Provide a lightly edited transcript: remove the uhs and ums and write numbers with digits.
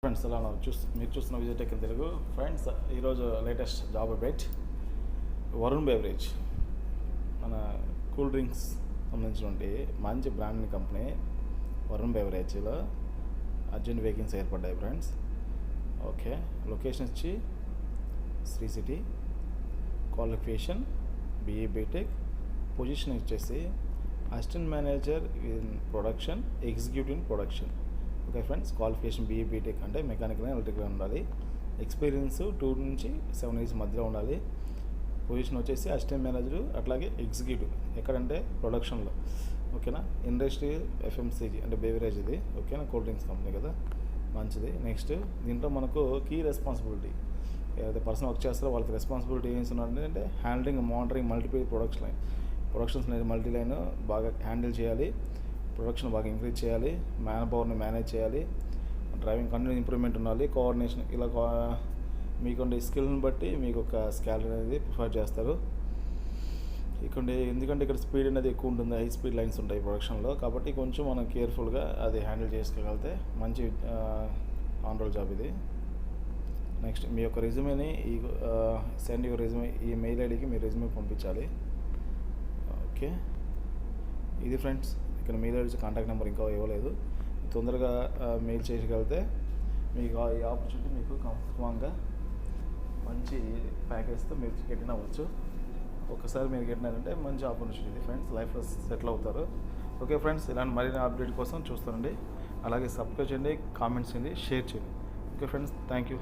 Friends ఎలా ఉన్నారు? మీరు చూస్తున్న Vijay tech in Telugu. Friends, ఈరోజు latest job update. Varun beverage మన కూల్ డ్రింక్స్ సంబంధించినటువంటి మంచి బ్రాండ్ కంపెనీ వరుణ్ బెవరేజ్లో అర్జెంట్ వేకెన్సీ ఏర్పడ్డాయి ఫ్రెండ్స్. ఓకే, లొకేషన్ వచ్చి Sri City, qualification BE BTech, position వచ్చేసి assistant manager in production, executive in production. Okay friends, qualification BE BTech అంటే mechanical electrical ఉండాలి. Experience 2 నుంచి 7 years మధ్యలో ఉండాలి. పొజిషన్ వచ్చేసి అసిస్టెంట్ మేనేజర్, అట్లాగే ఎగ్జిక్యూటివ్. ఎక్కడంటే ప్రొడక్షన్లో. ఓకేనా, ఇండస్ట్రీ FMCG అంటే బెవరేజ్ ఇది. ఓకేనా, కూల్ డ్రింక్స్ కంపెనీ కదా, మంచిది. నెక్స్ట్ దీంట్లో మనకు కీ రెస్పాన్సిబిలిటీ, ఏదైతే పర్సన్ వర్క్ చేస్తారో వాళ్ళకి రెస్పాన్సిబిలిటీ ఏం అంటే handling, monitoring multiple productions multi line బాగా హ్యాండిల్ చేయాలి. ప్రొడక్షన్ బాగా ఇంక్రీజ్ చేయాలి. మ్యాన్ పవర్ని మేనేజ్ చేయాలి. డ్రైవింగ్ కంటిన్యూస్ ఇంప్రూవ్మెంట్ ఉండాలి. కోఆర్డినేషన్, ఇలా మీకుండే స్కిల్ని బట్టి మీకు ఒక స్కాలరీ అనేది ప్రిఫర్ చేస్తారు. ఎందుకంటే ఇక్కడ స్పీడ్ అనేది ఎక్కువ ఉంటుంది, హై స్పీడ్ లైన్స్ ఉంటాయి ప్రొడక్షన్లో. కాబట్టి కొంచెం మనం కేర్ఫుల్గా అది హ్యాండిల్ చేసుకోగలిగితే మంచి ఆన్ రోల్ జాబ్ ఇది. నెక్స్ట్ మీ యొక్క రెజ్యూమేని సెండ్ యువర్ రెజ్యూమే, ఈ మెయిల్ ఐడికి మీ రెజ్యూమే పంపించాలి. ఓకే, ఇది ఫ్రెండ్స్. ఇక్కడ మెయిల్ ఐడి, కాంటాక్ట్ నెంబర్ ఇంకా ఇవ్వలేదు. తొందరగా మెయిల్ చేయగలిగితే మీకు ఈ ఆపర్చునిటీ మీకు కన్ఫామ్గా మంచి ప్యాకేజ్తో మీరు గెటిన్ అవ్వచ్చు. ఒకసారి మీరు గెటినారంటే మంచి ఆపర్చునిటీ ఇది ఫ్రెండ్స్, లైఫ్లో సెటిల్ అవుతారు. ఓకే ఫ్రెండ్స్, ఇలాంటి మరిన్ని అప్డేట్ కోసం చూస్తానండి. అలాగే సబ్స్క్రైబ్ చేయండి, కామెంట్స్ చేయండి, షేర్ చేయండి. Okay friends, thank you.